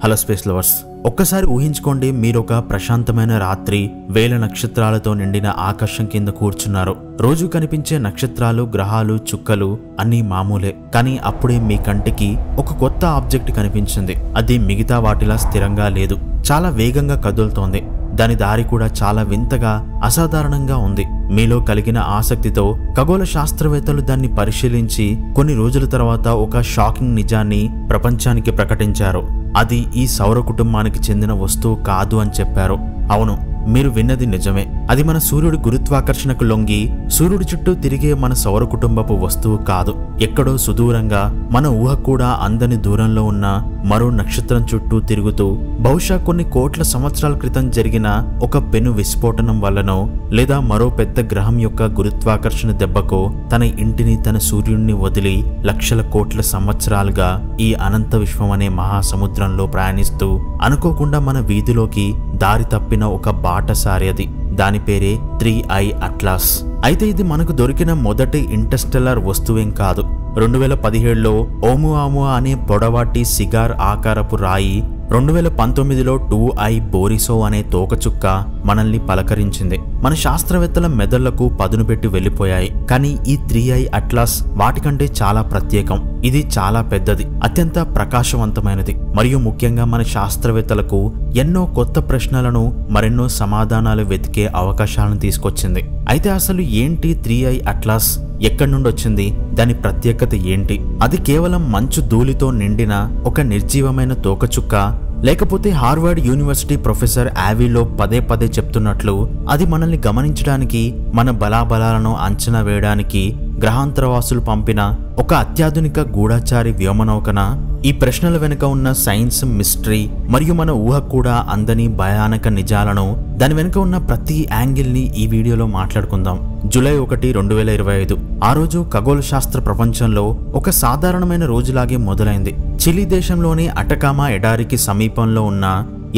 Hello space lovers, ఒక్కసారి ఊహించుకోండి, మీరొక ప్రశాంతమైన రాత్రి వేల నక్షత్రాలతో నిండిన ఆకాశం కింద కూర్చున్నారు. రోజు కనిపించే నక్షత్రాలు, గ్రహాలు, చుక్కలు అన్నీ మామూలే. కానీ అప్పుడే మీ కంటికి ఒక కొత్త ఆబ్జెక్ట్ కనిపించింది. అది మిగతా వాటిలా స్థిరంగా లేదు, చాలా వేగంగా కదులుతోంది. దాని దారి కూడా చాలా వింతగా, అసాధారణంగా ఉంది. మీలో కలిగిన ఆసక్తితో ఖగోళ శాస్త్రవేత్తలు దాన్ని పరిశీలించి కొన్ని రోజుల తర్వాత ఒక షాకింగ్ నిజాన్ని ప్రపంచానికి ప్రకటించారు. అది ఈ సౌర కుటుంబానికి చెందిన వస్తువు కాదు అని చెప్పారు. అవును, మీరు విన్నది నిజమే. అది మన సూర్యుడి గురుత్వాకర్షణకు లొంగి సూర్యుడి చుట్టూ తిరిగే మన సౌర కుటుంబపు వస్తువు కాదు. ఎక్కడో సుదూరంగా, మన ఊహ కూడా అందని దూరంలో ఉన్న మరో నక్షత్రం చుట్టూ తిరుగుతూ, బహుశా కొన్ని కోట్ల సంవత్సరాల క్రితం జరిగిన ఒక పెను విస్ఫోటనం వల్లనో, లేదా మరో పెద్ద గ్రహం యొక్క గురుత్వాకర్షణ దెబ్బకో తన ఇంటిని, తన సూర్యుడిని వదిలి లక్షల కోట్ల సంవత్సరాలుగా ఈ అనంత విశ్వం అనే మహాసముద్రంలో ప్రయాణిస్తూ అనుకోకుండా మన వీధిలోకి దారి తప్పిన ఒక బాటసారి అది. దాని పేరే 3I అట్లాస్. అయితే ఇది మనకు దొరికిన మొదటి ఇంటర్స్టెల్లార్ వస్తువేం కాదు. 2017లో ఓముఆముఆ అనే పొడవాటి సిగార్ ఆకారపు రాయి, 2019లో 2I బోరిసోవ్ అనే తోకచుక్క మనల్ని పలకరించింది. మన శాస్త్రవేత్తల మెదళ్లకు పదును పెట్టి వెళ్లిపోయాయి. కానీ ఈ 3I అట్లాస్ వాటికంటే చాలా ప్రత్యేకం. ఇది చాలా పెద్దది, అత్యంత ప్రకాశవంతమైనది, మరియు ముఖ్యంగా మన శాస్త్రవేత్తలకు ఎన్నో కొత్త ప్రశ్నలను, మరెన్నో సమాధానాలు వెతికే అవకాశాలను తీసుకొచ్చింది. అయితే అసలు ఏంటి 3I అట్లాస్? ఎక్కడి నుండి వచ్చింది? దాని ప్రత్యేకత ఏంటి? అది కేవలం మంచు ధూళితో నిండిన ఒక నిర్జీవమైన తోకచుక్క, లేకపోతే హార్వర్డ్ యూనివర్సిటీ ప్రొఫెసర్ యావీలో పదే పదే చెప్తున్నట్లు అది మనల్ని గమనించడానికి, మన బలాబలాలను అంచనా వేయడానికి గ్రహాంతరవాసులు పంపిన ఒక అత్యాధునిక గూఢచారి వ్యోమనౌకన? ఈ ప్రశ్నల వెనుక ఉన్న సైన్స్, మిస్టరీ మరియు మన ఊహ కూడా అందని భయానక నిజాలను, దాని వెనుక ఉన్న ప్రతి యాంగిల్ని ఈ వీడియోలో మాట్లాడుకుందాం. జూలై 1, 2025 ఆ రోజు ఖగోళ శాస్త్ర ప్రపంచంలో ఒక సాధారణమైన రోజులాగే మొదలైంది. చిలీ దేశంలోని అటకామా ఎడారికి సమీపంలో ఉన్న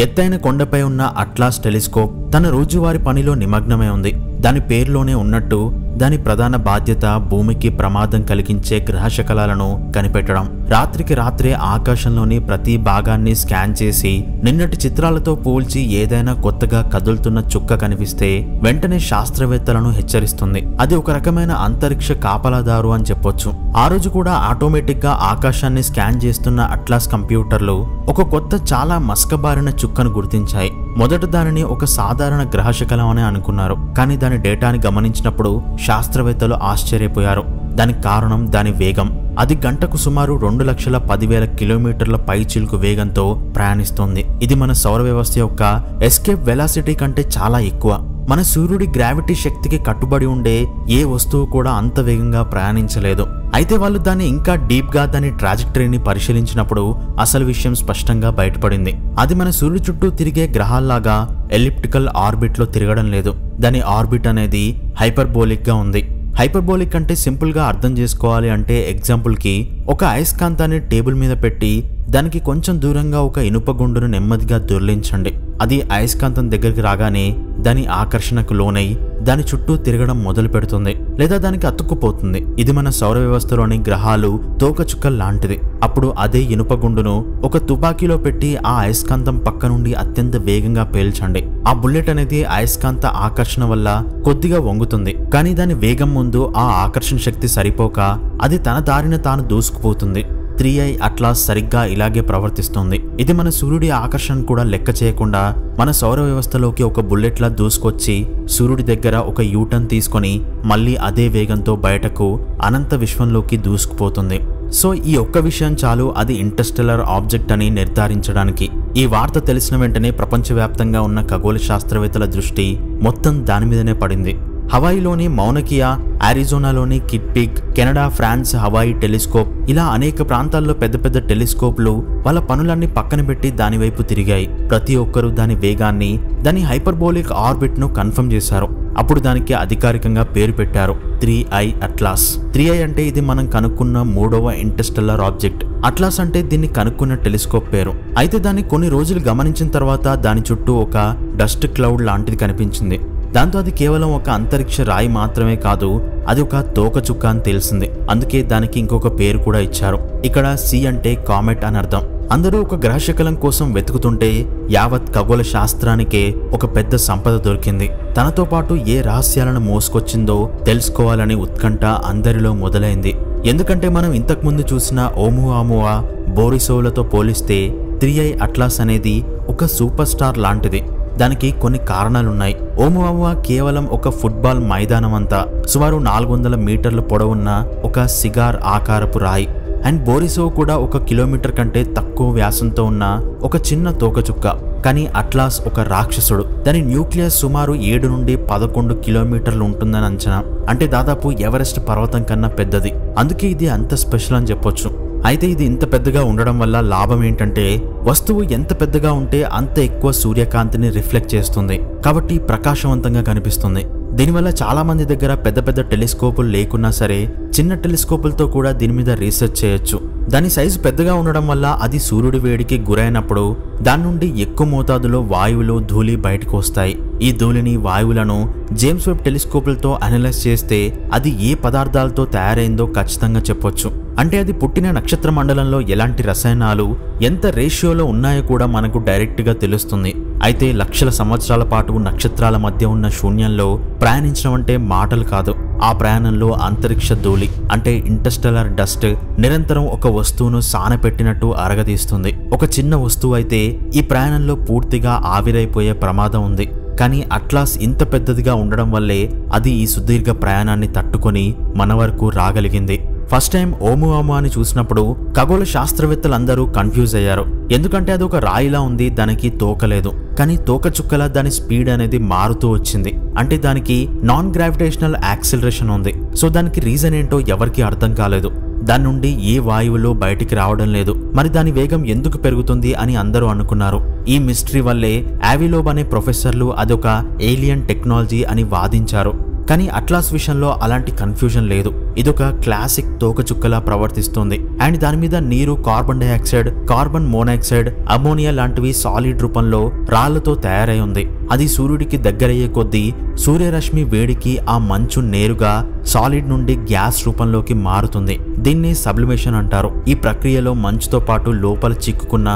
ఎత్తైన కొండపై ఉన్న అట్లాస్ టెలిస్కోప్ తన రోజువారి పనిలో నిమగ్నమై ఉంది. దాని పేరులోనే ఉన్నట్టు దాని ప్రధాన బాధ్యత భూమికి ప్రమాదం కలిగించే గ్రహశకలాలను కనిపెట్టడం. రాత్రికి రాత్రే ఆకాశంలోని ప్రతి భాగాన్ని స్కాన్ చేసి నిన్నటి చిత్రాలతో పోల్చి ఏదైనా కొత్తగా కదులుతున్న చుక్క కనిపిస్తే వెంటనే శాస్త్రవేత్తలను హెచ్చరిస్తుంది. అది ఒక రకమైన అంతరిక్ష కాపలాదారు అని చెప్పొచ్చు. ఆ రోజు కూడా ఆటోమేటిక్ గా ఆకాశాన్ని స్కాన్ చేస్తున్న అట్లాస్ కంప్యూటర్లు ఒక కొత్త, చాలా మస్కబారిన చుక్కను గుర్తించాయి. మొదట దానిని ఒక సాధారణ గ్రహశకలం అని అనుకున్నారు. కానీ దాని డేటాని గమనించినప్పుడు శాస్త్రవేత్తలు ఆశ్చర్యపోయారు. దానికి కారణం దాని వేగం. అది గంటకు సుమారు 2,10,000 కిలోమీటర్ల పైచిలుకు వేగంతో ప్రయాణిస్తోంది. ఇది మన సౌర వ్యవస్థ యొక్క ఎస్కేప్ వెలాసిటీ కంటే చాలా ఎక్కువ. మన సూర్యుడి గ్రావిటీ శక్తికి కట్టుబడి ఉండే ఏ వస్తువు కూడా అంత వేగంగా ప్రయాణించలేదు. అయితే వాళ్ళు దాన్ని ఇంకా డీప్ గా దాని ట్రాజెక్టరీని పరిశీలించినప్పుడు అసలు విషయం స్పష్టంగా బయటపడింది. అది మన సూర్యుడి చుట్టూ తిరిగే గ్రహాల్లాగా ఎలిప్టికల్ ఆర్బిట్ లో తిరగడం లేదు. దాని ఆర్బిట్ అనేది హైపర్బోలిక్ గా ఉంది. హైపర్బోలిక్ అంటే సింపుల్ గా అర్థం చేసుకోవాలి అంటే, ఎగ్జాంపుల్ కి ఒక అయస్కాంతాన్ని టేబుల్ మీద పెట్టి దానికి కొంచెం దూరంగా ఒక ఇనుప గుండును నెమ్మదిగా దొర్లించండి. అది అయస్కాంతం దగ్గరికి రాగానే దాని ఆకర్షణకు లోనై దాని చుట్టూ తిరగడం మొదలు పెడుతుంది, లేదా దానికి అతుక్కుపోతుంది. ఇది మన సౌర వ్యవస్థలోని గ్రహాలు తోకచుక్కలు లాంటిది. అప్పుడు అదే ఇనుప గుండును ఒక తుపాకీలో పెట్టి ఆ అయస్కాంతం పక్క నుండి అత్యంత వేగంగా పేల్చండి. ఆ బుల్లెట్ అనేది అయస్కాంత ఆకర్షణ వల్ల కొద్దిగా వంగుతుంది. కానీ దాని వేగం ముందు ఆ ఆకర్షణ శక్తి సరిపోక అది తన దారిన తాను దూసుకుపోతుంది. 3I అట్లాస్ సరిగ్గా ఇలాగే ప్రవర్తిస్తుంది. ఇది మన సూర్యుడి ఆకర్షణ కూడా లెక్క చేయకుండా మన సౌర వ్యవస్థలోకి ఒక బుల్లెట్లా దూసుకొచ్చి సూర్యుడి దగ్గర ఒక యూటర్న్ తీసుకొని మళ్ళీ అదే వేగంతో బయటకు అనంత విశ్వంలోకి దూసుకుపోతుంది. సో ఈ ఒక్క విషయం చాలు అది ఇంటర్స్టెల్లార్ ఆబ్జెక్ట్ అని నిర్ధారించడానికి. ఈ వార్త తెలిసిన వెంటనే ప్రపంచవ్యాప్తంగా ఉన్న ఖగోళ శాస్త్రవేత్తల దృష్టి మొత్తం దాని మీదనే పడింది. హవాయిలోని మౌనకియా, ఆరిజోనాలోని కిడ్పిగ్, కెనడా, ఫ్రాన్స్ హవాయి టెలిస్కోప్, ఇలా అనేక ప్రాంతాల్లో పెద్ద పెద్ద టెలిస్కోప్లు వాళ్ళ పనులన్నీ పక్కన పెట్టి దానివైపు తిరిగాయి. ప్రతి ఒక్కరూ దాని వేగాన్ని, దాని హైపర్బోలిక్ ఆర్బిట్ ను కన్ఫర్మ్ చేశారు. అప్పుడు దానికి అధికారికంగా పేరు పెట్టారు 3I అట్లాస్. 3I అంటే ఇది మనం కనుక్కున్న 3వ ఇంటర్స్టెల్లార్ ఆబ్జెక్ట్. అట్లాస్ అంటే దీన్ని కనుక్కున్న టెలిస్కోప్ పేరు. అయితే దాన్ని కొన్ని రోజులు గమనించిన తర్వాత దాని చుట్టూ ఒక డస్ట్ క్లౌడ్ లాంటిది కనిపించింది. దాంతో అది కేవలం ఒక అంతరిక్ష రాయి మాత్రమే కాదు, అది ఒక తోకచుక్క అని తెలిసింది. అందుకే దానికి ఇంకొక పేరు కూడా ఇచ్చారు. ఇక్కడ C అంటే కామెట్ అని అర్థం. అందరూ ఒక గ్రహశకలం కోసం వెతుకుతుంటే యావత్ ఖగోళ శాస్త్రానికే ఒక పెద్ద సంపద దొరికింది. తనతో పాటు ఏ రహస్యాలను మోసుకొచ్చిందో తెలుసుకోవాలని ఉత్కంఠ అందరిలో మొదలైంది. ఎందుకంటే మనం ఇంతకుముందు చూసిన ఓమువామువా, బోరిసోవ్లతో పోలిస్తే 3i అట్లాస్ అనేది ఒక సూపర్ స్టార్ లాంటిది. దానికి కొన్ని కారణాలున్నాయి. ఓమువామువా కేవలం ఒక ఫుట్బాల్ మైదానం అంతా సుమారు 400 మీటర్ల పొడవున్న ఒక సిగార్ ఆకారపు రాయి. అండ్ బోరిసోవ్ కూడా 1 కిలోమీటర్ కంటే తక్కువ వ్యాసంతో ఉన్న ఒక చిన్న తోకచుక్క. కానీ అట్లాస్ ఒక రాక్షసుడు. దాని న్యూక్లియస్ సుమారు 7 నుండి 11 కిలోమీటర్లు ఉంటుందని అంచనా. అంటే దాదాపు ఎవరెస్ట్ పర్వతం కన్నా పెద్దది. అందుకే ఇది అంత స్పెషల్ అని చెప్పొచ్చు. అయితే ఇది ఇంత పెద్దగా ఉండడం వల్ల లాభం ఏంటంటే వస్తువు ఎంత పెద్దగా ఉంటే అంత ఎక్కువ సూర్యకాంతిని రిఫ్లెక్ట్ చేస్తుంది, కాబట్టి ప్రకాశవంతంగా కనిపిస్తుంది. దీనివల్ల చాలా మంది దగ్గర పెద్ద పెద్ద టెలిస్కోపులు లేకున్నా సరే చిన్న టెలిస్కోపులతో కూడా దీని మీద రీసెర్చ్ చేయొచ్చు. దాని సైజు పెద్దగా ఉండడం వల్ల అది సూర్యుడి వేడికి గురైనప్పుడు దాని నుండి ఎక్కువ మోతాదులో వాయువులు, ధూళి బయటకు వస్తాయి. ఈ ధూళిని, వాయువులను జేమ్స్ వెబ్ టెలిస్కోపులతో అనలైజ్ చేస్తే అది ఏ పదార్థాలతో తయారైందో ఖచ్చితంగా చెప్పొచ్చు. అంటే అది పుట్టిన నక్షత్ర మండలంలో ఎలాంటి రసాయనాలు ఎంత రేషియోలో ఉన్నాయో కూడా మనకు డైరెక్ట్గా తెలుస్తుంది. అయితే లక్షల సంవత్సరాల పాటు నక్షత్రాల మధ్య ఉన్న శూన్యంలో ప్రయాణించడం అంటే మాటలు కాదు. ఆ ప్రయాణంలో అంతరిక్ష ధూళి అంటే ఇంటర్స్టెల్లార్ డస్ట్ నిరంతరం ఒక వస్తువును సానపెట్టినట్టు అరగదీస్తుంది. ఒక చిన్న వస్తువు అయితే ఈ ప్రయాణంలో పూర్తిగా ఆవిరైపోయే ప్రమాదం ఉంది. కానీ అట్లాస్ ఇంత పెద్దదిగా ఉండడం వల్లే అది ఈ సుదీర్ఘ ప్రయాణాన్ని తట్టుకొని మన వరకు రాగలిగింది. ఫస్ట్ టైం ఓమువామువా అని చూసినప్పుడు ఖగోళ శాస్త్రవేత్తలందరూ కన్ఫ్యూజ్ అయ్యారు. ఎందుకంటే అది ఒక రాయిలా ఉంది, దానికి తోకలేదు. కానీ తోకచుక్కలా దాని స్పీడ్ అనేది మారుతూ వచ్చింది. అంటే దానికి నాన్ గ్రావిటేషనల్ యాక్సిలరేషన్ ఉంది. సో దానికి రీజన్ ఏంటో ఎవరికి అర్థం కాలేదు. దాని నుండి ఏ వాయువులు బయటికి రావడం లేదు. మరి దాని వేగం ఎందుకు పెరుగుతుంది అని అందరూ అనుకున్నారు. ఈ మిస్టరీ వల్లే ఆవిలోబ్ అనే ప్రొఫెసర్లు అదొక ఏలియన్ టెక్నాలజీ అని వాదించారు. కానీ అట్లాస్ విషయంలో అలాంటి కన్ఫ్యూజన్ లేదు. ఇదొక క్లాసిక్ తోకచుక్కలా ప్రవర్తిస్తుంది. అండ్ దాని మీద నీరు, carbon dioxide, carbon monoxide, ammonia లాంటివి సాలిడ్ రూపంలో రాళ్లతో తయారై ఉంది. అది సూర్యుడికి దగ్గరయ్యే కొద్దీ సూర్యరశ్మి వేడికి ఆ మంచు నేరుగా సాలిడ్ నుండి గ్యాస్ రూపంలోకి మారుతుంది. దీన్ని సబ్లిమేషన్ అంటారు. ఈ ప్రక్రియలో మంచుతో పాటు లోపల చిక్కుకున్న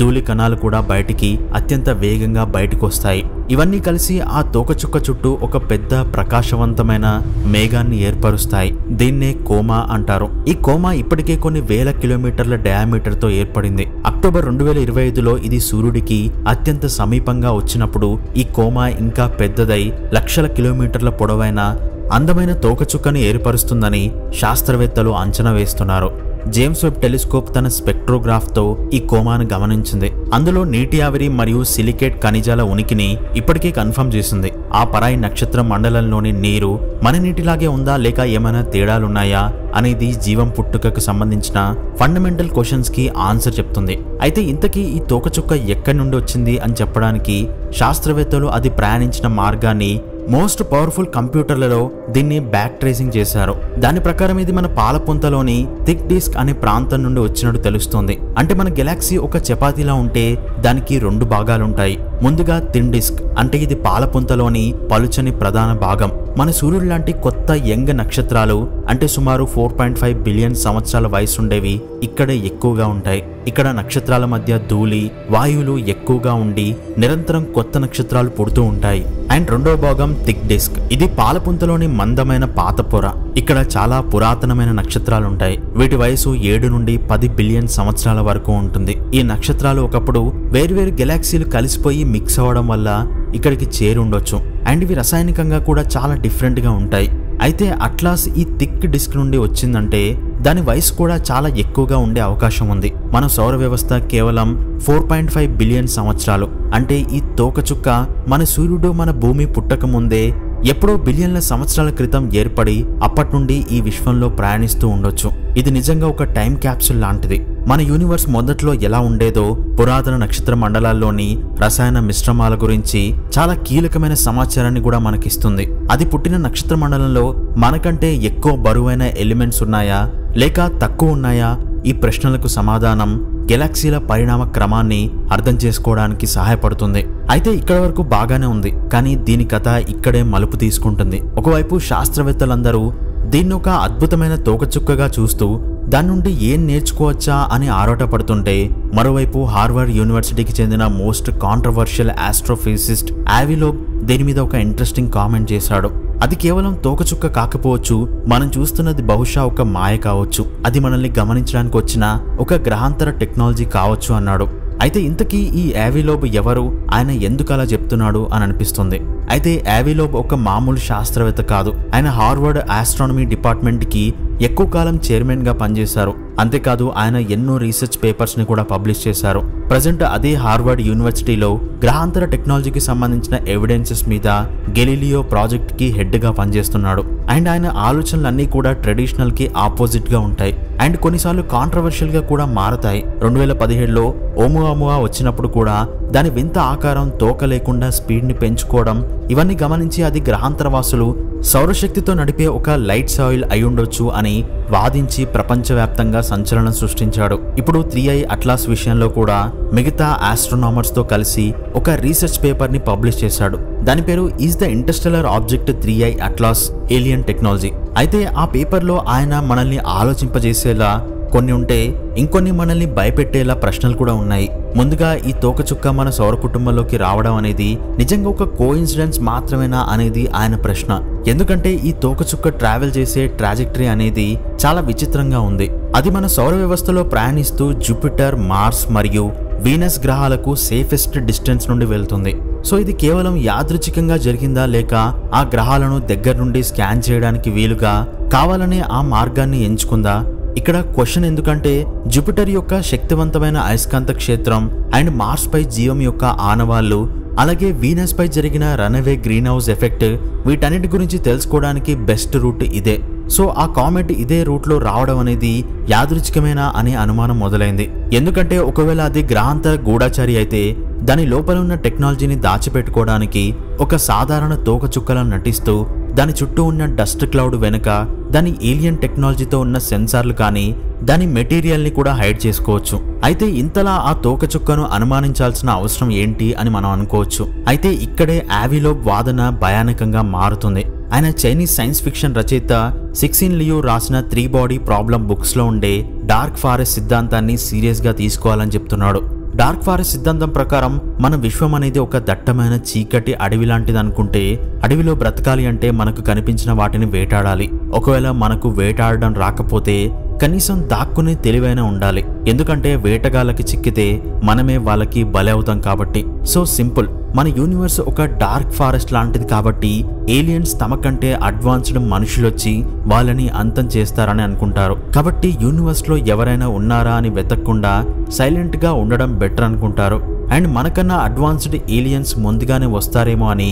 ధూళి కణాలు కూడా బయటికి అత్యంత వేగంగా బయటకు వస్తాయి. ఇవన్నీ కలిసి ఆ తోకచుక్క చుట్టూ ఒక పెద్ద ప్రకాశవంతమైన మేఘాన్ని ఏర్పరుస్తాయి. దీన్నే కోమా అంటారు. ఈ కోమా ఇప్పటికే కొన్ని వేల కిలోమీటర్ల డయామీటర్ తో ఏర్పడింది. అక్టోబర్ 2025లో ఇది సూర్యుడికి అత్యంత సమీపంగా వచ్చినప్పుడు ఈ కోమా ఇంకా పెద్దదై లక్షల కిలోమీటర్ల పొడవైన అందమైన తోకచుక్కని ఏర్పరుస్తుందని శాస్త్రవేత్తలు అంచనా వేస్తున్నారు. జేమ్స్ వెబ్ టెలిస్కోప్ తన స్పెక్ట్రోగ్రాఫ్తో ఈ కోమాను గమనించింది. అందులో నీటి ఆవిరి మరియు సిలికేట్ ఖనిజాల ఉనికిని ఇప్పటికే కన్ఫర్మ్ చేసింది. ఆ పరాయి నక్షత్ర మండలంలోని నీరు మన నీటిలాగే ఉందా లేక ఏమైనా తేడాలున్నాయా అనేది జీవం పుట్టుకకు సంబంధించిన ఫండమెంటల్ క్వశ్చన్స్ కి ఆన్సర్ చెప్తుంది. అయితే ఇంతకీ ఈ తోకచుక్క ఎక్కడి నుండి వచ్చింది అని చెప్పడానికి శాస్త్రవేత్తలు అది ప్రయాణించిన మార్గాన్ని మోస్ట్ పవర్ఫుల్ కంప్యూటర్లలో దీన్ని బ్యాక్ ట్రేసింగ్ చేశారు. దాని ప్రకారం ఇది మన పాలపుంతలోని థిక్ డిస్క్ అనే ప్రాంతం నుండి వచ్చినట్టు తెలుస్తుంది. అంటే మన గెలాక్సీ ఒక చపాతీలా ఉంటే దానికి 2 భాగాలుంటాయి. ముందుగా థిన్ డిస్క్ అంటే ఇది పాలపుంతలోని పలుచని ప్రధాన భాగం. మన సూర్యుడు లాంటి కొత్త యంగ్ నక్షత్రాలు అంటే సుమారు 4.5 బిలియన్ సంవత్సరాల వయసుండేవి ఇక్కడే ఎక్కువగా ఉంటాయి. ఇక్కడ నక్షత్రాల మధ్య ధూళి, వాయువులు ఎక్కువగా ఉండి నిరంతరం కొత్త నక్షత్రాలు పుడుతూ ఉంటాయి. అండ్ రెండో భాగం థిక్ డిస్క్. ఇది పాలపుంతలోని మందమైన పాత పొర. ఇక్కడ చాలా పురాతనమైన నక్షత్రాలు ఉంటాయి. వీటి వయసు 7 నుండి 10 బిలియన్ సంవత్సరాల వరకు ఉంటుంది. ఈ నక్షత్రాలు ఒకప్పుడు వేర్వేరు గెలాక్సీలు కలిసిపోయి మిక్స్ అవ్వడం వల్ల ఇక్కడికి చేరుండొచ్చు. అండ్ ఇవి రసాయనికంగా కూడా చాలా డిఫరెంట్ గా ఉంటాయి. అయితే అట్లాస్ ఈ థిక్ డిస్క్ నుండి వచ్చిందంటే దాని వయసు కూడా చాలా ఎక్కువగా ఉండే అవకాశం ఉంది. మన సౌర వ్యవస్థ కేవలం 4.5 బిలియన్ సంవత్సరాలు. అంటే ఈ తోకచుక్క మన సూర్యుడు మన భూమి పుట్టక ముందే ఎప్పుడో బిలియన్ల సంవత్సరాల క్రితం ఏర్పడి అప్పటి నుండి ఈ విశ్వంలో ప్రయాణిస్తూ ఉండొచ్చు. ఇది నిజంగా ఒక టైం క్యాప్సూల్ లాంటిది. మన యూనివర్స్ మొదట్లో ఎలా ఉండేదో, పురాతన నక్షత్ర మండలాల్లోని రసాయన మిశ్రమాల గురించి చాలా కీలకమైన సమాచారాన్ని కూడా మనకిస్తుంది. అది పుట్టిన నక్షత్ర మండలంలో మనకంటే ఎక్కువ బరువైన ఎలిమెంట్స్ ఉన్నాయా లేక తక్కువ ఉన్నాయా? ఈ ప్రశ్నలకు సమాధానం గెలాక్సీల పరిణామ క్రమాన్ని అర్థం చేసుకోవడానికి సహాయపడుతుంది. అయితే ఇక్కడ వరకు బాగానే ఉంది, కానీ దీని కథ ఇక్కడే మలుపు తీసుకుంటుంది. ఒకవైపు శాస్త్రవేత్తలందరూ దీన్ని ఒక అద్భుతమైన తోకచుక్కగా చూస్తూ దాని నుండి ఏం నేర్చుకోవచ్చా అని ఆరాటపడుతుంటే మరోవైపు హార్వర్డ్ యూనివర్సిటీకి చెందిన మోస్ట్ కాంట్రవర్షియల్ ఆస్ట్రోఫిజిసిస్ట్ యావీ లోబ్ దీని మీద ఒక ఇంట్రెస్టింగ్ కామెంట్ చేశాడు. అది కేవలం తోకచుక్క కాకపోవచ్చు, మనం చూస్తున్నది బహుశా ఒక మాయ కావచ్చు, అది మనల్ని గమనించడానికి వచ్చిన ఒక గ్రహాంతర టెక్నాలజీ కావచ్చు అన్నాడు. అయితే ఇంతకీ ఈ యావీ లోబ్ ఎవరు, ఆయన ఎందుకు అలా చెప్తున్నాడు అని అనిపిస్తుంది. అయితే యావీ లోబ్ ఒక మామూలు శాస్త్రవేత్త కాదు. ఆయన హార్వర్డ్ ఆస్ట్రానమీ డిపార్ట్మెంట్ కి ఎక్కువ కాలం చైర్మన్ గా పనిచేశారు. అంతేకాదు ఆయన ఎన్నో రీసెర్చ్ పేపర్స్ ని కూడా పబ్లిష్ చేశారు. ప్రజెంట్ అదే హార్వర్డ్ యూనివర్సిటీలో గ్రహాంతర టెక్నాలజీకి సంబంధించిన ఎవిడెన్సెస్ మీద గెలీలియో ప్రాజెక్ట్ కి హెడ్ గా పనిచేస్తున్నాడు. అండ్ ఆయన ఆలోచనలన్నీ కూడా ట్రెడిషనల్ కి ఆపోజిట్ గా ఉంటాయి అండ్ కొన్నిసార్లు కాంట్రవర్షియల్ గా కూడా మారతాయి. 2017లో ఓమువామువా వచ్చినప్పుడు కూడా దాని వింత ఆకారం, తోక లేకుండా స్పీడ్ ని పెంచుకోవడం, ఇవన్నీ గమనించి అది గ్రహాంతరవాసులు సౌరశక్తితో నడిపే ఒక లైట్ సాయిల్ అయి ఉండొచ్చు అని వాదించి ప్రపంచవ్యాప్తంగా సంచలనం సృష్టించాడు. ఇప్పుడు 3i అట్లాస్ విషయంలో కూడా మిగతా ఆస్ట్రోనామర్స్ తో కలిసి ఒక రీసెర్చ్ పేపర్ ని పబ్లిష్ చేశాడు. దాని పేరు is the Interstellar object 3i atlas alien technology. అయితే ఆ పేపర్లో ఆయన మనల్ని ఆలోచింపజేసేలా కొన్ని ఉంటే, ఇంకొన్ని మనల్ని భయపెట్టేలా ప్రశ్నలు కూడా ఉన్నాయి. ముందుగా ఈ తోకచుక్క మన సౌర కుటుంబంలోకి రావడం అనేది నిజంగా ఒక కోఇన్సిడెన్స్ మాత్రమేనా అనేది ఆయన ప్రశ్న. ఎందుకంటే ఈ తోకచుక్క ట్రావెల్ చేసే ట్రాజెక్టరీ అనేది చాలా విచిత్రంగా ఉంది. అది మన సౌర వ్యవస్థలో ప్రయాణిస్తూ జూపిటర్, మార్స్ మరియు వీనస్ గ్రహాలకు సేఫెస్ట్ డిస్టెన్స్ నుండి వెళ్తుంది. సో ఇది కేవలం యాదృచ్ఛికంగా జరిగిందా, లేక ఆ గ్రహాలను దగ్గర నుండి స్కాన్ చేయడానికి వీలుగా కావాలనే ఆ మార్గాన్ని ఎంచుకుందా? ఇక్కడ క్వశ్చన్ ఎందుకంటే జూపిటర్ యొక్క శక్తివంతమైన అయస్కాంత క్షేత్రం అండ్ మార్స్ పై జీవం యొక్క ఆనవాళ్లు, అలాగే వీనస్ పై జరిగిన రన్అవే గ్రీన్ హౌస్ ఎఫెక్ట్, వీటన్నిటి గురించి తెలుసుకోవడానికి బెస్ట్ రూట్ ఇదే. సో ఆ కామెట్ ఇదే రూట్ లో రావడం అనేది యాదృచ్ఛికమేనా అనే అనుమానం మొదలైంది. ఎందుకంటే ఒకవేళ అది గ్రహాంతర గూఢచారి అయితే దాని లోపల ఉన్న టెక్నాలజీని దాచిపెట్టుకోవడానికి ఒక సాధారణ తోకచుక్కలను నటిస్తూ దాని చుట్టూ ఉన్న డస్ట్ క్లౌడ్ వెనుక దాని ఏలియన్ టెక్నాలజీతో ఉన్న సెన్సార్లు కానీ దాని మెటీరియల్ ని కూడా హైడ్ చేసుకోవచ్చు. అయితే ఇంతలా ఆ తోకచుక్కను అనుమానించాల్సిన అవసరం ఏంటి అని మనం అనుకోవచ్చు. అయితే ఇక్కడే యావీ లోబ్ వాదన భయానకంగా మారుతుంది. ఆయన చైనీస్ సైన్స్ ఫిక్షన్ రచయిత సిక్సిన్ లియూ రాసిన 3 బాడీ ప్రాబ్లం బుక్స్ లో ఉండే డార్క్ ఫారెస్ట్ సిద్ధాంతాన్ని సీరియస్ గా తీసుకోవాలని చెప్తున్నాడు. డార్క్ ఫారెస్ట్ సిద్ధాంతం ప్రకారం మన విశ్వం అనేది ఒక దట్టమైన చీకటి అడవి లాంటిది అనుకుంటే, అడవిలో బ్రతకాలి అంటే మనకు కనిపించిన వాటిని వేటాడాలి. ఒకవేళ మనకు వేటాడడం రాకపోతే కనీసం దాక్కునే తెలివైన ఉండాలి. ఎందుకంటే వేటగాళ్ళకి చిక్కితే మనమే వాళ్ళకి బలి అవుతాం కాబట్టి. సో సింపుల్, మన యూనివర్స్ ఒక డార్క్ ఫారెస్ట్ లాంటిది కాబట్టి ఏలియన్స్ తమ కంటే అడ్వాన్స్డ్ మనుషులొచ్చి వాళ్ళని అంతం చేస్తారని అనుకుంటారు. కాబట్టి యూనివర్స్ లో ఎవరైనా ఉన్నారా అని వెతకకుండా సైలెంట్ గా ఉండడం బెటర్ అనుకుంటారు. అండ్ మనకన్నా అడ్వాన్స్డ్ ఏలియన్స్ ముందుగానే వస్తారేమో అని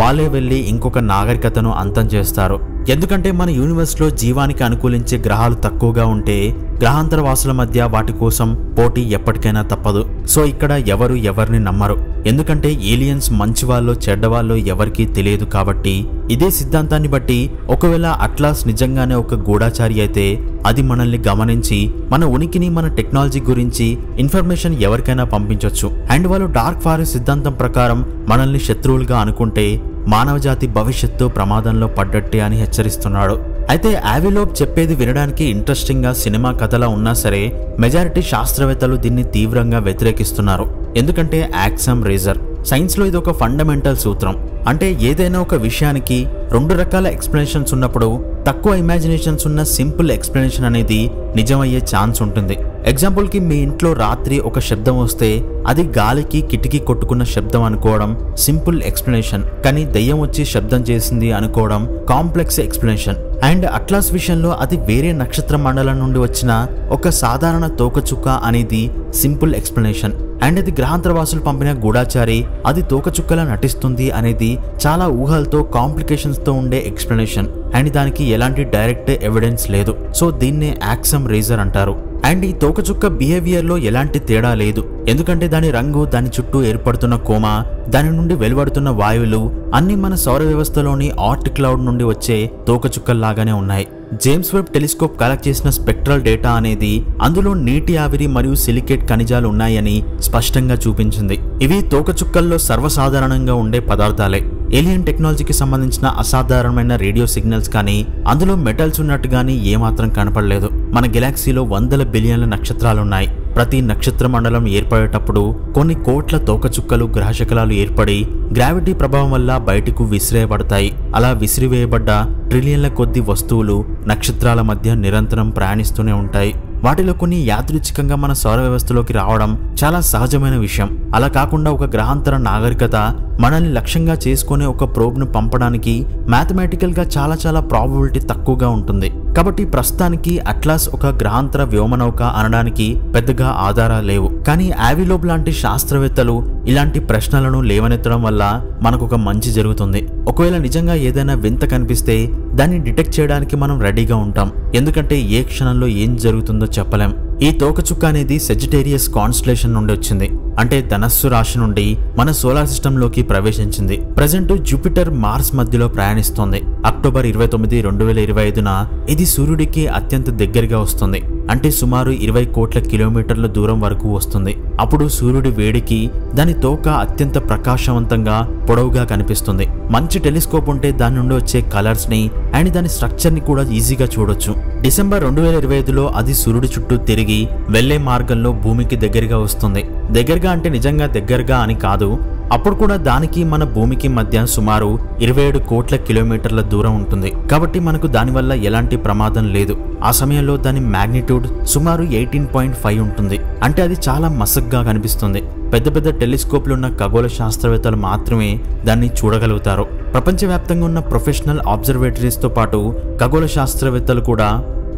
వాళ్ళే వెళ్ళి ఇంకొక నాగరికతను అంతం చేస్తారు. ఎందుకంటే మన యూనివర్స్ లో జీవానికి అనుకూలించే గ్రహాలు తక్కువగా ఉంటే గ్రహాంతర వాసుల మధ్య వాటి కోసం పోటీ ఎప్పటికైనా తప్పదు. సో ఇక్కడ ఎవరు ఎవరిని నమ్మరు. ఎందుకంటే ఏలియన్స్ మంచివాళ్ళో చెడ్డవాళ్ళో ఎవరికీ తెలియదు. కాబట్టి ఇదే సిద్ధాంతాన్ని బట్టి ఒకవేళ అట్లాస్ నిజంగానే ఒక గూఢాచారి అయితే అది మనల్ని గమనించి మన ఉనికిని, మన టెక్నాలజీ గురించి ఇన్ఫర్మేషన్ ఎవరికైనా పంపించవచ్చు. అండ్ వాళ్ళు డార్క్ ఫారెస్ట్ సిద్ధాంతం ప్రకారం మనల్ని శత్రువులుగా అనుకుంటే మానవజాతి భవిష్యత్తు ప్రమాదంలో పడ్డట్టే అని హెచ్చరిస్తున్నాడు. అయితే యావీ లోబ్ చెప్పేది వినడానికి ఇంట్రెస్టింగ్ గా సినిమా కథలా ఉన్నా సరే మెజారిటీ శాస్త్రవేత్తలు దీన్ని తీవ్రంగా వ్యతిరేకిస్తున్నారు. ఎందుకంటే యాక్సమ్ రేజర్ సైన్స్ లో ఇది ఒక ఫండమెంటల్ సూత్రం. అంటే ఏదైనా ఒక విషయానికి 2 రకాల ఎక్స్ప్లెనేషన్స్ ఉన్నప్పుడు తక్కువ ఇమాజినేషన్స్ ఉన్న సింపుల్ ఎక్స్ప్లెనేషన్ అనేది నిజమయ్యే ఛాన్స్ ఉంటుంది. ఎగ్జాంపుల్ కి మీ ఇంట్లో రాత్రి ఒక శబ్దం వస్తే అది గాలికి కిటికీ కొట్టుకున్న శబ్దం అనుకోవడం సింపుల్ ఎక్స్ప్లెనేషన్, కానీ దెయ్యం వచ్చి శబ్దం చేసింది అనుకోవడం కాంప్లెక్స్ ఎక్స్ప్లెనేషన్. అండ్ అట్లాస్ విషయంలో అది వేరే నక్షత్ర మండలం నుండి వచ్చిన ఒక సాధారణ తోకచుక్క అనేది సింపుల్ ఎక్స్ప్లెనేషన్. అండ్ అది గ్రహాంతరవాసులు పంపిన గూఢాచారి అది తోకచుక్కలా నటిస్తుంది అనేది చాలా ఊహలతో కాంప్లికేషన్స్ తో ఉండే ఎక్స్ప్లెనేషన్. అండ్ దానికి ఎలాంటి డైరెక్ట్ ఎవిడెన్స్ లేదు. సో దీన్నే యాక్సమ్ రేజర్ అంటారు. అండ్ ఈ తోకచుక్క బిహేవియర్ లో ఎలాంటి తేడా లేదు. ఎందుకంటే దాని రంగు, దాని చుట్టూ ఏర్పడుతున్న కోమ, దాని నుండి వెలువడుతున్న వాయువులు అన్ని మన సౌర వ్యవస్థలోని ఆర్ట్ క్లౌడ్ నుండి వచ్చే తోకచుక్కల్లాగానే ఉన్నాయి. జేమ్స్ వెబ్ టెలిస్కోప్ కలెక్ట్ చేసిన స్పెక్ట్రల్ డేటా అనేది అందులో నీటి ఆవిరి మరియు సిలికేట్ ఖనిజాలు ఉన్నాయని స్పష్టంగా చూపించింది. ఇవి తోకచుక్కల్లో సర్వసాధారణంగా ఉండే పదార్థాలే. ఏలియన్ టెక్నాలజీకి సంబంధించిన అసాధారణమైన రేడియో సిగ్నల్స్ కానీ అందులో మెటల్స్ ఉన్నట్టు గానీ ఏమాత్రం కనపడలేదు. మన గెలాక్సీలో వందల బిలియన్ల నక్షత్రాలున్నాయి. ప్రతి నక్షత్ర మండలం ఏర్పడేటప్పుడు కొన్ని కోట్ల తోకచుక్కలు గ్రహశకలాలు ఏర్పడి గ్రావిటీ ప్రభావం వల్ల బయటకు విసిరేయబడతాయి. అలా విసిరివేయబడ్డ ట్రిలియన్ల కొద్ది వస్తువులు నక్షత్రాల మధ్య నిరంతరం ప్రయాణిస్తూనే ఉంటాయి. వాటిలో కొన్ని యాదృచ్ఛికంగా మన సౌర వ్యవస్థలోకి రావడం చాలా సహజమైన విషయం. అలా కాకుండా ఒక గ్రహాంతర నాగరికత మనల్ని లక్ష్యంగా చేసుకునే ఒక ప్రోబ్ను పంపడానికి మ్యాథమెటికల్ గా చాలా ప్రాబబిలిటీ తక్కువగా ఉంటుంది. కాబట్టి ప్రస్తుతానికి అట్లాస్ ఒక గ్రహాంతర వ్యోమనౌక అనడానికి పెద్దగా ఆధారాలు లేవు. కానీ ఆవిలోబ్ లాంటి శాస్త్రవేత్తలు ఇలాంటి ప్రశ్నలను లేవనెత్తడం వల్ల మనకు ఒక మంచి జరుగుతుంది. ఒకవేళ నిజంగా ఏదైనా వింత కనిపిస్తే దాన్ని డిటెక్ట్ చేయడానికి మనం రెడీగా ఉంటాం. ఎందుకంటే ఏ క్షణంలో ఏం జరుగుతుందో చెప్పలేం. ఈ తోకచుక్క అనేది సెజిటేరియస్ కాన్స్టలేషన్ నుండి వచ్చింది. అంటే ధనస్సు రాశి నుండి మన సోలార్ సిస్టమ్ లోకి ప్రవేశించింది. ప్రెజెంట్ జూపిటర్ మార్స్ మధ్యలో ప్రయాణిస్తోంది. అక్టోబర్ 29, 2025న ఇది సూర్యుడికి అత్యంత దగ్గరగా వస్తుంది. అంటే సుమారు 20 కోట్ల కిలోమీటర్ల దూరం వరకు వస్తుంది. అప్పుడు సూర్యుడి వేడికి దాని తోక అత్యంత ప్రకాశవంతంగా పొడవుగా కనిపిస్తుంది. మంచి టెలిస్కోప్ ఉంటే దాని నుండి వచ్చే కలర్స్ ని అండ్ దాని స్ట్రక్చర్ ని కూడా ఈజీగా చూడొచ్చు. డిసెంబర్ 2025లో అది సూర్యుడి చుట్టూ తిరిగి వెళ్లే మార్గంలో భూమికి దగ్గరగా వస్తుంది. దగ్గరగా అంటే నిజంగా దగ్గరగా అని కాదు. అప్పుడు కూడా దానికి మన భూమికి మధ్య సుమారు 27 కోట్ల కిలోమీటర్ల దూరం ఉంటుంది. కాబట్టి మనకు దానివల్ల ఎలాంటి ప్రమాదం లేదు. ఆ సమయంలో దాని మ్యాగ్నిట్యూడ్ సుమారు 18.5 ఉంటుంది. అంటే అది చాలా మసగ్గా కనిపిస్తుంది. పెద్ద పెద్ద టెలిస్కోప్లు ఉన్న ఖగోళ శాస్త్రవేత్తలు మాత్రమే దాన్ని చూడగలుగుతారు. ప్రపంచవ్యాప్తంగా ఉన్న ప్రొఫెషనల్ అబ్జర్వేటరీస్తో పాటు ఖగోళ శాస్త్రవేత్తలు కూడా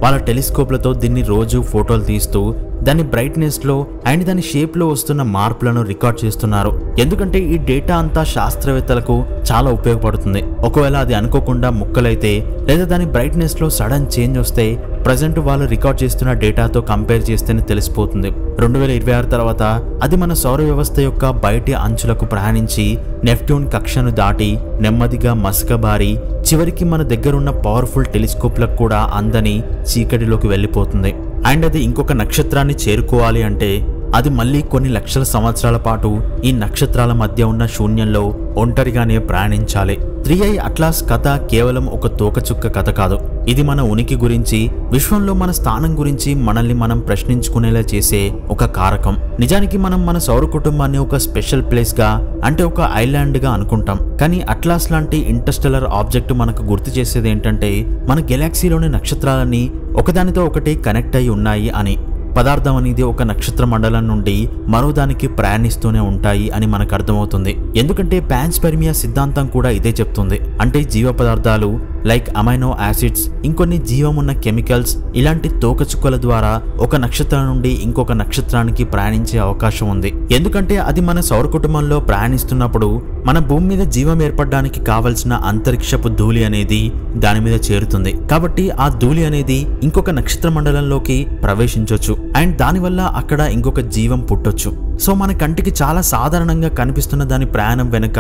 వాళ్ళ టెలిస్కోప్లతో దీన్ని రోజు ఫోటోలు తీస్తూ దాని బ్రైట్నెస్ లో అండ్ దాని షేప్ లో వస్తున్న మార్పులను రికార్డ్ చేస్తున్నారు. ఎందుకంటే ఈ డేటా అంతా శాస్త్రవేత్తలకు చాలా ఉపయోగపడుతుంది. ఒకవేళ అది అనుకోకుండా ముక్కలైతే లేదా దాని బ్రైట్నెస్ లో సడన్ చేంజ్ వస్తే ప్రజెంట్ వాళ్ళు రికార్డ్ చేస్తున్న డేటాతో కంపేర్ చేస్తేనే తెలిసిపోతుంది. 2026 తర్వాత అది మన సౌర వ్యవస్థ యొక్క బయటి అంచులకు ప్రయాణించి నెప్ట్యూన్ కక్షను దాటి నెమ్మదిగా మసకబారి చివరికి మన దగ్గరున్న పవర్ఫుల్ టెలిస్కోప్లకు కూడా అందని చీకటిలోకి వెళ్ళిపోతుంది. అండ్ అది ఇంకొక నక్షత్రాన్ని చేరుకోవాలి అంటే అది మళ్ళీ కొన్ని లక్షల సంవత్సరాల పాటు ఈ నక్షత్రాల మధ్య ఉన్న శూన్యంలో ఒంటరిగానే ప్రయాణించాలి. 3i అట్లాస్ కథ కేవలం ఒక తోకచుక్క కథ కాదు. ఇది మన ఉనికి గురించి, విశ్వంలో మన స్థానం గురించి మనల్ని మనం ప్రశ్నించుకునేలా చేసే ఒక కారకం. నిజానికి మనం మన సౌర కుటుంబాన్ని ఒక స్పెషల్ ప్లేస్ గా అంటే ఒక ఐలాండ్ గా అనుకుంటాం. కానీ అట్లాస్ లాంటి ఇంటర్స్టెల్లర్ ఆబ్జెక్ట్ మనకు గుర్తు చేసేది ఏంటంటే మన గెలాక్సీలోని నక్షత్రాలన్నీ ఒకదానితో ఒకటి కనెక్ట్ అయి ఉన్నాయి అని. పదార్థం అనేది ఒక నక్షత్ర మండలం నుండి మరో దానికి ప్రయాణిస్తూనే ఉంటాయి అని మనకు అర్థమవుతుంది. ఎందుకంటే పాన్స్పెర్మియా సిద్ధాంతం కూడా ఇదే చెప్తుంది. అంటే జీవ పదార్థాలు లైక్ అమైనో యాసిడ్స్, ఇంకొన్ని జీవం ఉన్న కెమికల్స్ ఇలాంటి తోకచుక్కల ద్వారా ఒక నక్షత్రం నుండి ఇంకొక నక్షత్రానికి ప్రయాణించే అవకాశం ఉంది. ఎందుకంటే అది మన సౌర కుటుంబంలో ప్రయాణిస్తున్నప్పుడు మన భూమి మీద జీవం ఏర్పడడానికి కావలసిన అంతరిక్షపు ధూళి అనేది దాని మీద చేరుతుంది. కాబట్టి ఆ ధూళి అనేది ఇంకొక నక్షత్ర మండలంలోకి ప్రవేశించొచ్చు అండ్ దానివల్ల అక్కడ ఇంకొక జీవం పుట్టొచ్చు. సో మన కంటికి చాలా సాధారణంగా కనిపిస్తున్న దాని ప్రయాణం వెనుక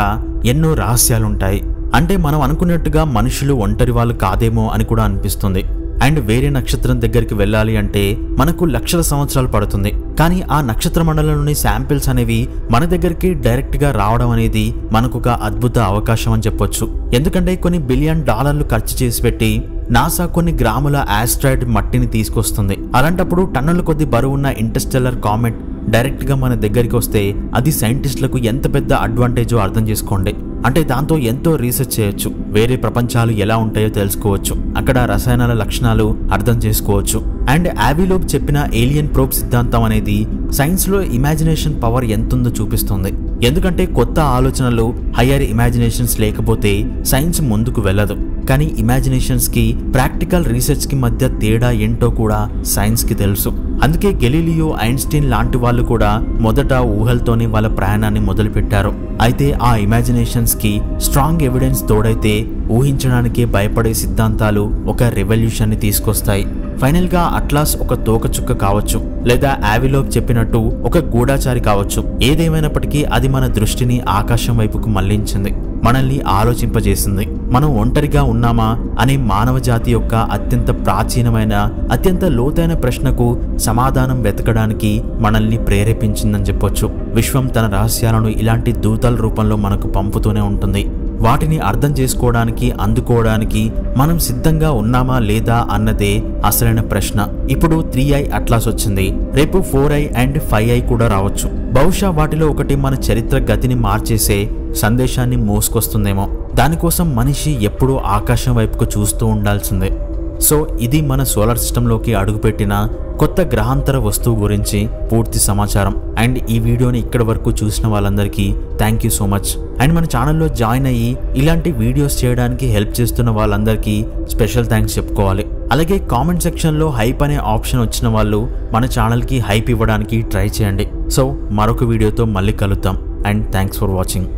ఎన్నో రహస్యాలుంటాయి. అంటే మనం అనుకున్నట్టుగా మనుషులు ఒంటరి వాళ్ళు కాదేమో అని కూడా అనిపిస్తుంది. అండ్ వేరే నక్షత్రం దగ్గరికి వెళ్ళాలి అంటే మనకు లక్షల సంవత్సరాలు పడుతుంది. కానీ ఆ నక్షత్ర మండలంలోని శాంపిల్స్ అనేవి మన దగ్గరికి డైరెక్ట్ గా రావడం అనేది మనకు ఒక అద్భుత అవకాశం అని చెప్పొచ్చు. ఎందుకంటే కొన్ని $1 బిలియన్ ఖర్చు చేసి పెట్టి నాసా కొన్ని గ్రాముల ఆస్ట్రాయిడ్ మట్టిని తీసుకొస్తుంది. అలాంటప్పుడు టన్నుల కొద్ది బరువున్న ఇంటర్స్టెల్లర్ కామెట్ డైరెక్ట్ గా మన దగ్గరికి వస్తే అది సైంటిస్టులకు ఎంత పెద్ద అడ్వాంటేజో అర్థం చేసుకోండి. అంటే దాంతో ఎంతో రీసెర్చ్ చేయొచ్చు, వేరే ప్రపంచాలు ఎలా ఉంటాయో తెలుసుకోవచ్చు, అక్కడ రసాయనాల లక్షణాలు అర్థం చేసుకోవచ్చు. అండ్ ఆవిలోబ్ చెప్పిన ఏలియన్ ప్రోబ్ సిద్ధాంతం అనేది సైన్స్ లో ఇమాజినేషన్ పవర్ ఎంతుందో చూపిస్తుంది. ఎందుకంటే కొత్త ఆలోచనలు, హయ్యర్ ఇమాజినేషన్స్ లేకపోతే సైన్స్ ముందుకు వెళ్ళదు. కానీ ఇమాజినేషన్స్ కి ప్రాక్టికల్ రీసెర్చ్ కి మధ్య తేడా ఏంటో కూడా సైన్స్ కి తెలుసు. అందుకే గెలీలియో, ఐన్స్టీన్ లాంటి వాళ్ళు కూడా మొదట ఊహలతోనే వాళ్ళ ప్రయాణాన్ని మొదలుపెట్టారు. అయితే ఆ ఇమాజినేషన్స్ కి స్ట్రాంగ్ ఎవిడెన్స్ తోడైతే ఊహించడానికే భయపడే సిద్ధాంతాలు ఒక రెవల్యూషన్ ని తీసుకొస్తాయి. ఫైనల్ గా అట్లాస్ ఒక తోకచుక్క కావచ్చు, లేదా ఆవిలోబ్ చెప్పినట్టు ఒక గూఢాచారి కావచ్చు. ఏదేమైనప్పటికీ అది మన దృష్టిని ఆకాశం వైపుకు మళ్లించింది, మనల్ని ఆలోచింపజేసింది. మనం ఒంటరిగా ఉన్నామా అనే మానవ జాతి యొక్క అత్యంత ప్రాచీనమైన, అత్యంత లోతైన ప్రశ్నకు సమాధానం వెతకడానికి మనల్ని ప్రేరేపించిందని చెప్పొచ్చు. విశ్వం తన రహస్యాలను ఇలాంటి దూతల రూపంలో మనకు పంపుతూనే ఉంటుంది. వాటిని అర్థం చేసుకోవడానికి అందుకోవడానికి మనం సిద్ధంగా ఉన్నామా లేదా అన్నదే అసలైన ప్రశ్న. ఇప్పుడు 3i అట్లాస్ వచ్చింది, రేపు 4i అండ్ 5i కూడా రావచ్చు. బహుశా వాటిలో ఒకటి మన చరిత్ర గతిని మార్చేసే సందేశాన్ని మోసుకొస్తుందేమో. దానికోసం మనిషి ఎప్పుడూ ఆకాశం వైపుకు చూస్తూ ఉండాల్సిందే. సో ఇది మన సోలార్ సిస్టంలోకి అడుగుపెట్టిన కొత్త గ్రహాంతర వస్తువు గురించి పూర్తి సమాచారం. అండ్ ఈ వీడియోని ఇక్కడి వరకు చూసిన వాళ్ళందరికీ thank you so much. And మన ఛానల్లో జాయిన్ అయ్యి ఇలాంటి వీడియోస్ చేయడానికి హెల్ప్ చేస్తున్న వాళ్ళందరికీ స్పెషల్ థ్యాంక్స్ చెప్పుకోవాలి. అలాగే కామెంట్ సెక్షన్లో హైప్ అనే ఆప్షన్ వచ్చిన వాళ్ళు మన ఛానల్కి హైప్ ఇవ్వడానికి ట్రై చేయండి. సో మరొక వీడియోతో మళ్ళీ కలుద్దాం. And thanks for watching.